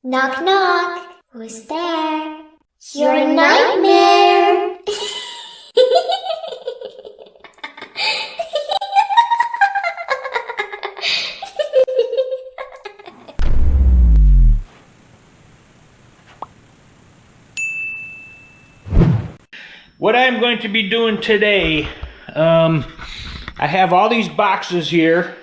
Knock, knock. Who's there? Your nightmare. What I'm going to be doing today, I have all these boxes here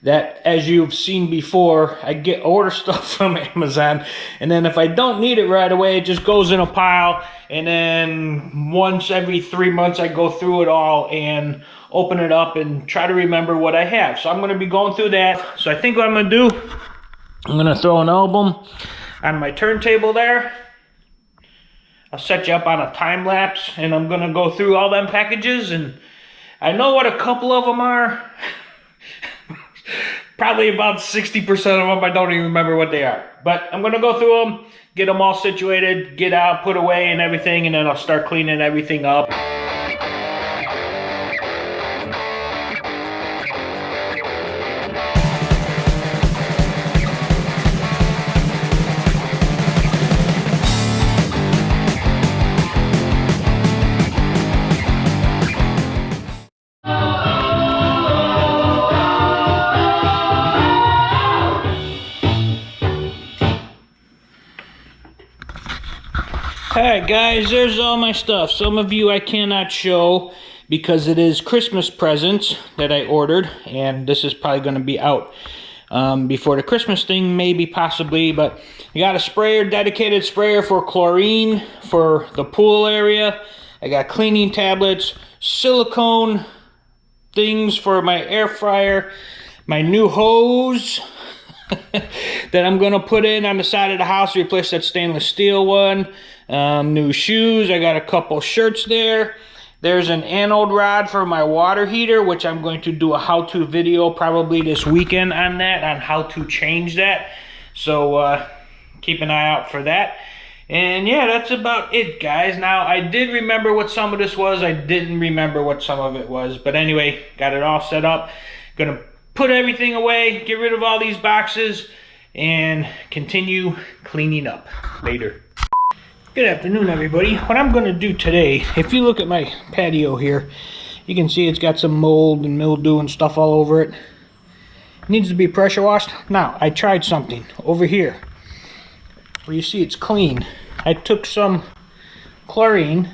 that, as you've seen before, I order stuff from Amazon, and then if I don't need it right away, it just goes in a pile, and then once every 3 months I go through it all and open it up and try to remember what I have. So I'm going to be going through that. So I think what I'm going to do, I'm going to throw an album on my turntable there. I'll set you up on a time lapse, and I'm gonna go through all them packages, and I know what a couple of them are. Probably about 60% of them I don't even remember what they are. But I'm gonna go through them, get them all situated, get out, put away and everything, and then I'll start cleaning everything up. Alright guys, there's all my stuff. Some of you I cannot show because it is Christmas presents that I ordered, and this is probably going to be out before the Christmas thing, maybe, possibly. But I got a sprayer, dedicated sprayer for chlorine for the pool area. I got cleaning tablets, silicone things for my air fryer, my new hose that I'm gonna put in on the side of the house, replace that stainless steel one. New shoes. I got a couple shirts there. There's an anode rod for my water heater, which I'm going to do a how-to video probably this weekend on that, on how to change that. So keep an eye out for that. And yeah, that's about it, guys. Now, I did remember what some of this was. I didn't remember what some of it was. But anyway, got it all set up. Gonna put everything away, get rid of all these boxes, and continue cleaning up later. Good afternoon, everybody. What I'm going to do today, if you look at my patio here, you can see it's got some mold and mildew and stuff all over it. It needs to be pressure washed. Now, I tried something over here where you see it's clean. I took some chlorine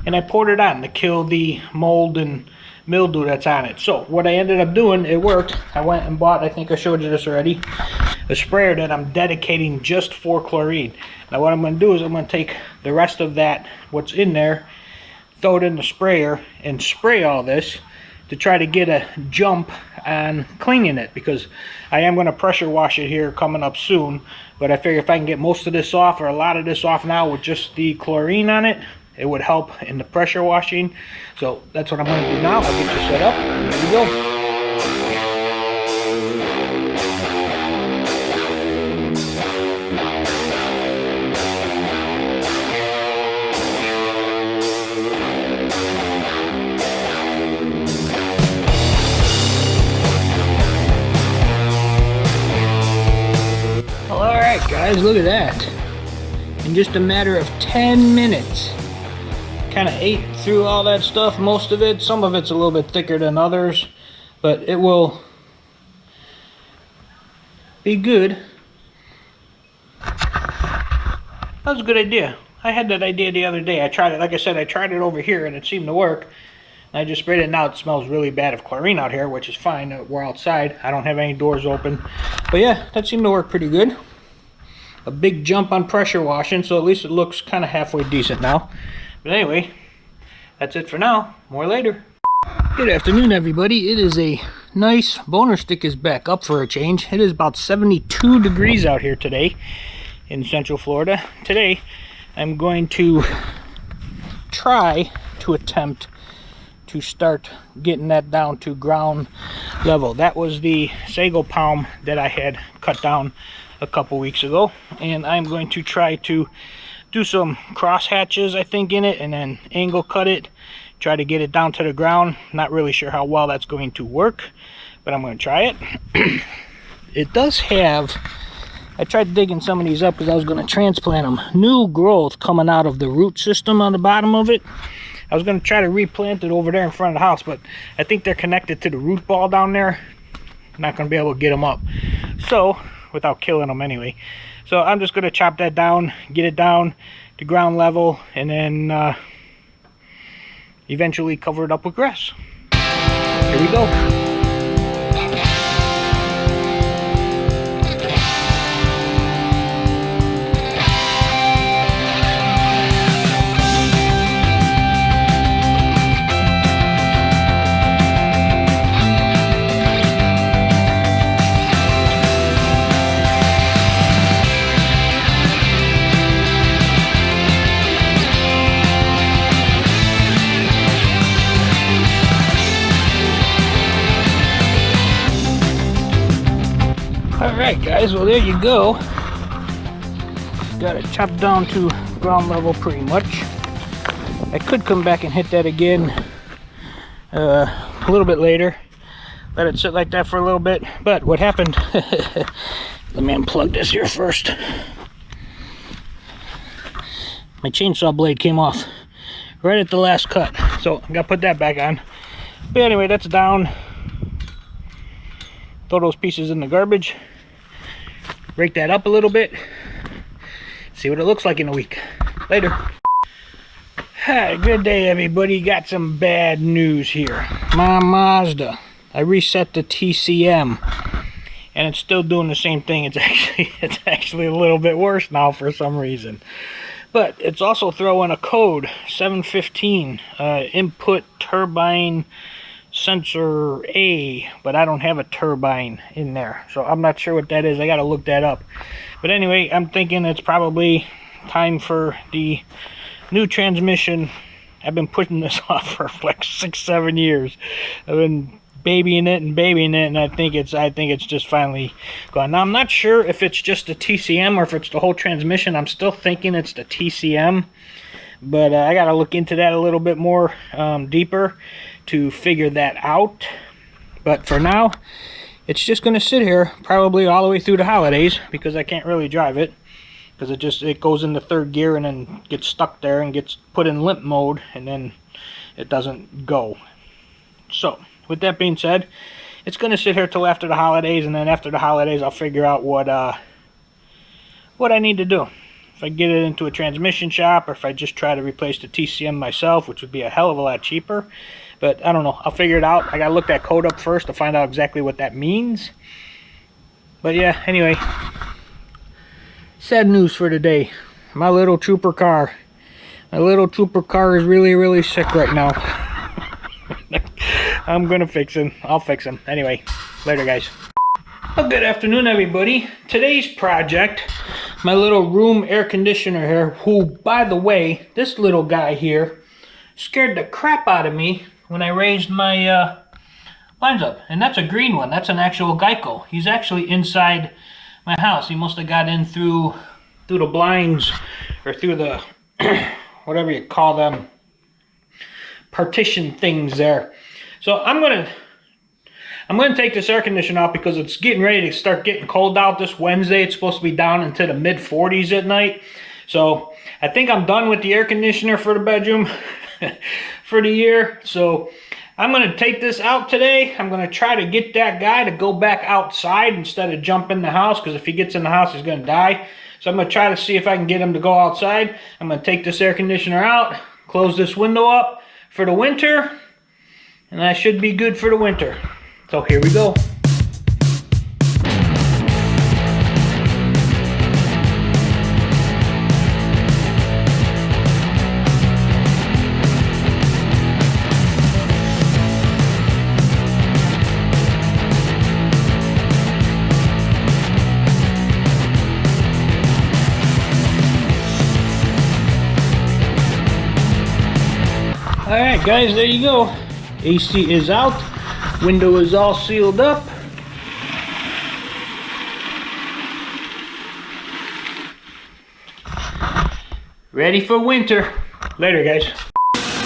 and I poured it on to kill the mold and mildew that's on it. So what I ended up doing, it worked. I went and bought, I think I showed you this already, a sprayer that I'm dedicating just for chlorine. Now what I'm going to do is I'm going to take the rest of that, what's in there, throw it in the sprayer and spray all this to try to get a jump on cleaning it, because I am going to pressure wash it here coming up soon. But I figure if I can get most of this off, or a lot of this off now with just the chlorine on it, it would help in the pressure washing. So that's what I'm going to do now. I'll get you set up. There we go. Alright guys, look at that. In just a matter of 10 minutes. Kind of ate through all that stuff, most of it. Some of it's a little bit thicker than others, but it will be good. That was a good idea. I had that idea the other day. I tried it, like I said, I tried it over here and it seemed to work. I just sprayed it. Now it smells really bad of chlorine out here, which is fine. We're outside. I don't have any doors open. But yeah, that seemed to work pretty good. A big jump on pressure washing, so at least it looks kind of halfway decent now. But anyway, that's it for now. More later. Good afternoon, everybody. It is a nice, boner stick is back up for a change. It is about 72 degrees out here today in Central Florida. Today, I'm going to try to attempt to start getting that down to ground level. That was the sago palm that I had cut down a couple weeks ago, and I'm going to try to do some cross hatches, I think, in it, and then angle cut it, try to get it down to the ground. Not really sure how well that's going to work, but I'm going to try it. It does have I tried digging some of these up because I was going to transplant them. New growth coming out of the root system on the bottom of it. I was going to try to replant it over there in front of the house, but I think they're connected to the root ball down there. I'm not going to be able to get them up. So, without killing them anyway. So I'm just going to chop that down, get it down to ground level, and then eventually cover it up with grass. Here we go. Alright guys, well there you go. Got it chopped down to ground level pretty much. I could come back and hit that again a little bit later. Let it sit like that for a little bit. But what happened, let me unplug this here first. My chainsaw blade came off right at the last cut. So I gotta put that back on. But anyway, that's down. Throw those pieces in the garbage. Break that up a little bit. See what it looks like in a week. Later. Hi, good day everybody. Got some bad news here. My Mazda. I reset the TCM and it's still doing the same thing. It's actually a little bit worse now for some reason. But it's also throwing a code 715 input turbine sensor A, but I don't have a turbine in there, so I'm not sure what that is. I gotta look that up. But anyway, I'm thinking it's probably time for the new transmission. I've been putting this off for like 6-7 years. I've been babying it, and I think it's just finally gone. Now I'm not sure if it's just the TCM or if it's the whole transmission. I'm still thinking it's the TCM, but I gotta look into that a little bit more deeper to figure that out. But for now, it's just going to sit here probably all the way through the holidays because I can't really drive it because it goes into third gear and then gets stuck there and gets put in limp mode and then it doesn't go. So with that being said, it's going to sit here till after the holidays, and then after the holidays I'll figure out what I need to do. If I get it into a transmission shop or if I just try to replace the TCM myself, which would be a hell of a lot cheaper. But I don't know. I'll figure it out. I gotta look that code up first to find out exactly what that means. But yeah, anyway. Sad news for today. My little trooper car. My little trooper car is really, really sick right now. I'm gonna fix him. I'll fix him. Anyway, later guys. Well, good afternoon everybody. Today's project, my little room air conditioner here, who, by the way, this little guy here scared the crap out of me when I raised my blinds up. And that's a green one. That's an actual Geico. He's actually inside my house. He must have got in through the blinds or through the whatever you call them, partition things there. So I'm gonna take this air conditioner out because it's getting ready to start getting cold out this Wednesday. It's supposed to be down into the mid 40s at night. So I think I'm done with the air conditioner for the bedroom for the year. So I'm going to take this out today. I'm going to try to get that guy to go back outside instead of jump in the house, because if he gets in the house, he's going to die. So I'm going to try to see if I can get him to go outside. I'm going to take this air conditioner out, close this window up for the winter, and I should be good for the winter. So here we go. Alright guys, there you go. AC is out. Window is all sealed up. Ready for winter. Later guys.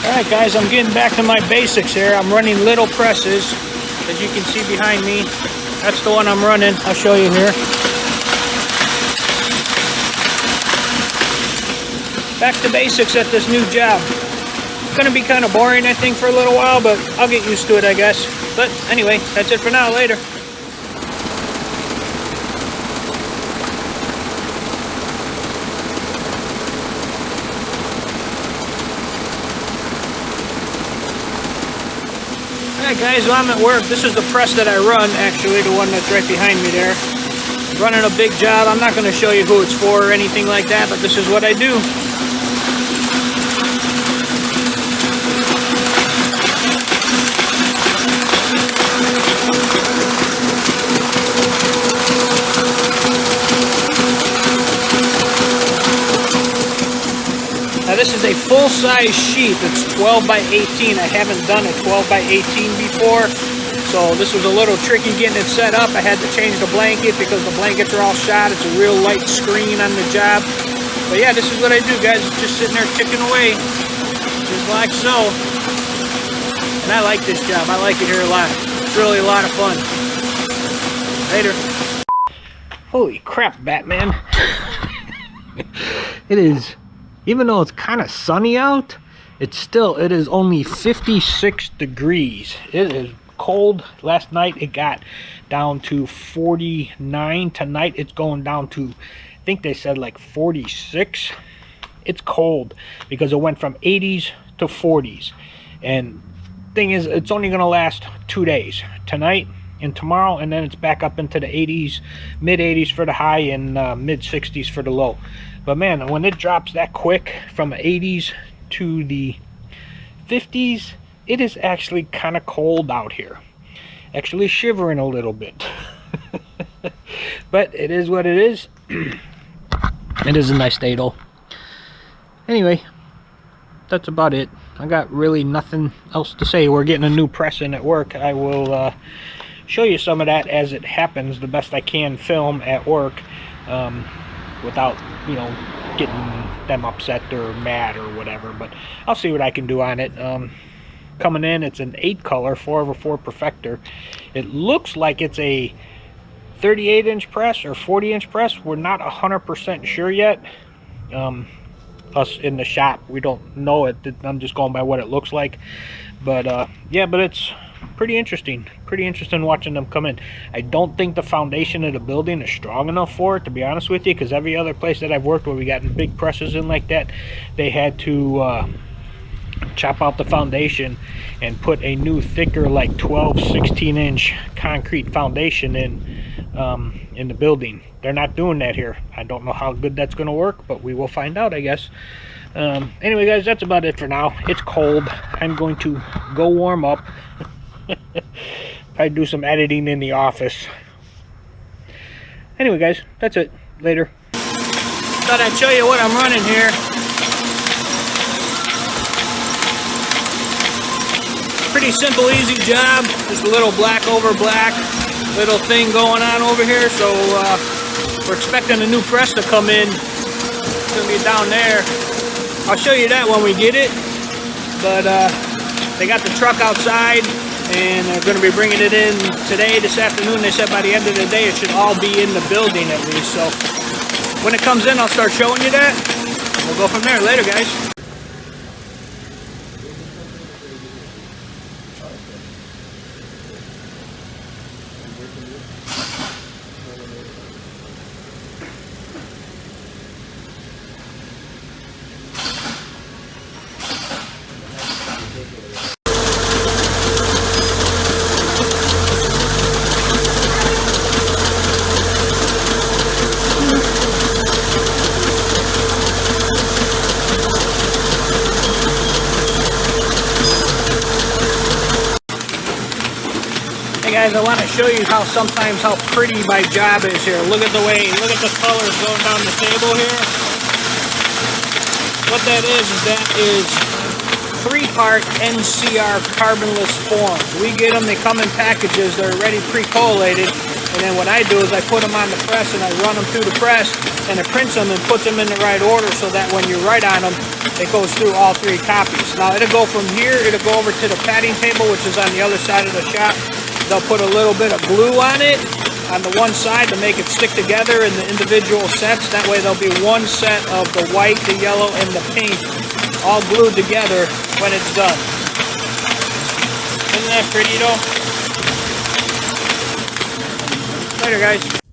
Alright guys, I'm getting back to my basics here. I'm running little presses. As you can see behind me, that's the one I'm running. I'll show you here. back to basics at this new job. It's gonna be kind of boring, I think, for a little while, but I'll get used to it, I guess. But anyway, that's it for now. Later. Alright guys, while I'm at work, this is the press that I run, actually, the one that's right behind me there. Running a big job. I'm not going to show you who it's for or anything like that, but this is what I do. Now this is a full-size sheet that's 12 by 18. I haven't done a 12 by 18 before, so this was a little tricky getting it set up. I had to change the blanket because the blankets are all shot. It's a real light screen on the job. But yeah, this is what I do, guys. It's just sitting there ticking away, just like so. And I like this job. I like it here a lot. It's really a lot of fun. Later. Holy crap, Batman. It is... Even though it's kind of sunny out, it is only 56 degrees. It is cold. Last night it got down to 49. Tonight it's going down to, I think they said like 46. It's cold because it went from 80s to 40s. And thing is, it's only going to last 2 days. Tonight and tomorrow, and then it's back up into the 80s, mid 80s for the high, and mid 60s for the low. But man, when it drops that quick from 80s to the 50s, it is actually kind of cold out here. Actually shivering a little bit. But it is what it is. It is a nice day though. Anyway, that's about it. I got really nothing else to say. We're getting a new press in at work. I will show you some of that as it happens, the best I can film at work. Without, you know, getting them upset or mad or whatever, but I'll see what I can do on it. Coming in, it's an 8 color 4x4 perfector. It looks like it's a 38-inch press or 40-inch press. We're not 100% sure yet. Us in the shop, we don't know it. I'm just going by what it looks like. But yeah, but it's pretty interesting watching them come in. I don't think the foundation of the building is strong enough for it, to be honest with you, because every other place that I've worked where we got big presses in like that, they had to chop out the foundation and put a new thicker, like 16-inch concrete foundation in the building. They're not doing that here. I don't know how good that's going to work, but we will find out, I guess. Anyway guys, that's about it for now. It's cold. I'm going to go warm up. Probably do some editing in the office. Anyway guys, that's it. Later. Thought I'd show you what I'm running here. Pretty simple, easy job. Just a little black over black little thing going on over here. So we're expecting a new press to come in. It's gonna be down there. I'll show you that when we get it. But they got the truck outside, and they're going to be bringing it in today, this afternoon. They said by the end of the day it should all be in the building at least. So when it comes in, I'll start showing you that. We'll go from there. Later, guys. Guys, I want to show you how pretty my job is here. Look at the colors going down the table here. What that is that is 3-part NCR carbonless forms. We get them, they come in packages, they're already pre-collated, and then what I do is I put them on the press and I run them through the press, and it prints them and puts them in the right order so that when you write on them, it goes through all 3 copies. Now it'll go from here, it'll go over to the padding table, which is on the other side of the shop. They'll put a little bit of glue on it, on the one side to make it stick together in the individual sets. That way there'll be one set of the white, the yellow, and the pink all glued together when it's done. Isn't that pretty though? Later, guys.